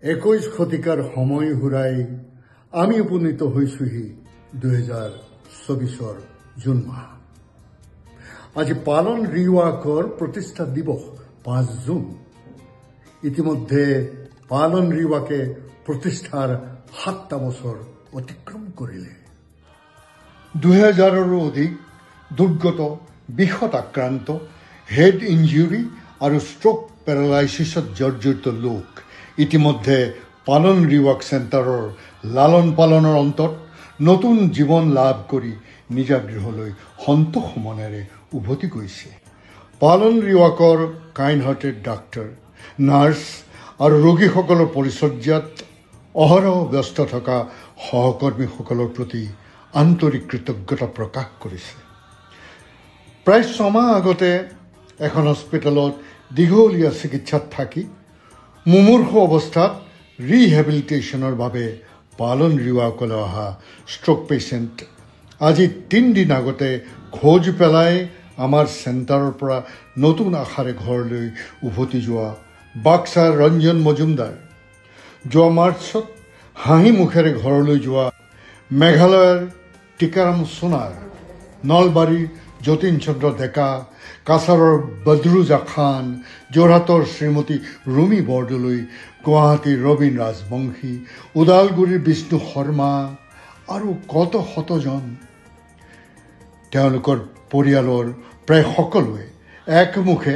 21 শতিকাৰ সময় ঘূৰাই আমি উপনীত হৈছোহি 2024 জুন মাহ। আজি পালন ৰিৱাকৰ প্ৰতিষ্ঠা দিৱস 5 জুন। ইতিমধ্যে পালন ৰিৱাকে প্ৰতিষ্ঠাৰ 7টা বছৰ অতিক্ৰম কৰিলে। 2000ৰো অধিক দুৰ্গত, বিষত আক্ৰান্ত, হেড ইঞ্জুৰি আৰু ষ্ট্ৰোক পেৰালাইচিছত জৰ্জৰিত লোক ইতিমধ্যে পালন ৰিৱাক চেণ্টাৰৰ লালন পালনৰ অন্তত নতুন জীৱন লাভ কৰি নিজা গৃহলৈ সন্তোষ মনেৰে উভতি গৈছে। পালন ৰিৱাকৰ কাইণ্ড হাৰ্টেড ডাক্তৰ, নাৰ্ছ আৰু ৰোগীসকলৰ পৰিচৰ্যাত অহৰহ ব্যস্ত থকা সহকৰ্মীসকলৰ প্ৰতি আন্তৰিক কৃতজ্ঞতা প্ৰকাশ কৰিছে। প্ৰায় 6 মাহ আগতে এখন হস্পিটেলত দীঘলীয়া চিকিৎসাত থাকি মুমূৰ্ষু অৱস্থাত ৰিহেবিলিটেশ্যনৰ বাবে পালন ৰিৱাকলৈ অহা ষ্ট্ৰোক পেচেণ্ট আজি 3 দিন আগতে খোজ পেলাই আমাৰ চেণ্টাৰৰ পৰা নতুন আশাৰে ঘৰলৈ উভতি যোৱা বাক্সাৰ ৰঞ্জন মজুমদাৰ, যোৱা মাৰ্চত হাঁহি মুখেৰে ঘৰলৈ যোৱা মেঘালয়ৰ টিকাৰাম সোণাৰ, নলবাৰীৰ যতীন চন্দ্ৰ ডেকা, কাছাৰৰ বদৰুজা খান, যোৰহাটৰ শ্ৰীমতী ৰুমি বৰদলৈ, গুৱাহাটীৰ ৰবীন ৰাজবংশী, ওদালগুৰিৰ বিষ্ণু শৰ্মা আৰু কত শতজন। তেওঁলোকৰ পৰিয়ালৰ প্ৰায় সকলোৱে একমুখে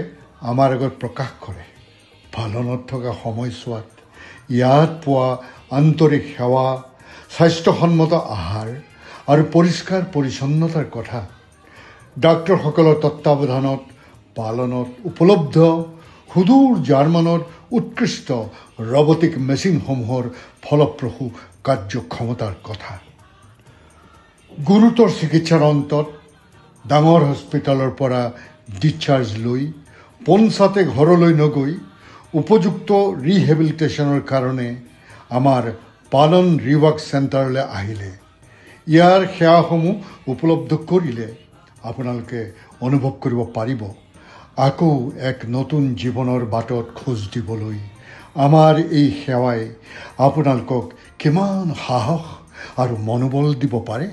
আমাৰ আগত প্ৰকাশ কৰে পালনত থকা সময়ছোৱাত ইয়াত পোৱা আন্তৰিক সেৱা, স্বাস্থ্যসন্মত আহাৰ আৰু পৰিষ্কাৰ পৰিচ্ছন্নতাৰ কথা। ডাক্তৰসকলৰ তত্বাৱধানত পালনত উপলব্ধ সুদূৰ জাৰ্মানৰ উৎকৃষ্ট ৰবটিক মেচিনসমূহৰ ফলপ্ৰসূ কাৰ্যক্ষমতাৰ কথা। গুৰুতৰ চিকিৎসাৰ অন্তত ডাঙৰ হস্পিটেলৰ পৰা ডিছচাৰ্জ লৈ পোনছাতে ঘৰলৈ নগৈ উপযুক্ত ৰিহেবিলিটেশ্যনৰ কাৰণে আমাৰ পালন ৰিৱাক চেণ্টাৰলৈ আহিলে ইয়াৰ সেৱাসমূহ উপলব্ধ কৰিলে আপোনালোকে অনুভৱ কৰিব পাৰিব আকৌ এক নতুন জীৱনৰ বাটত খোজ দিবলৈ আমাৰ এই সেৱাই আপোনালোকক কিমান সাহস আৰু মনোবল দিব পাৰে।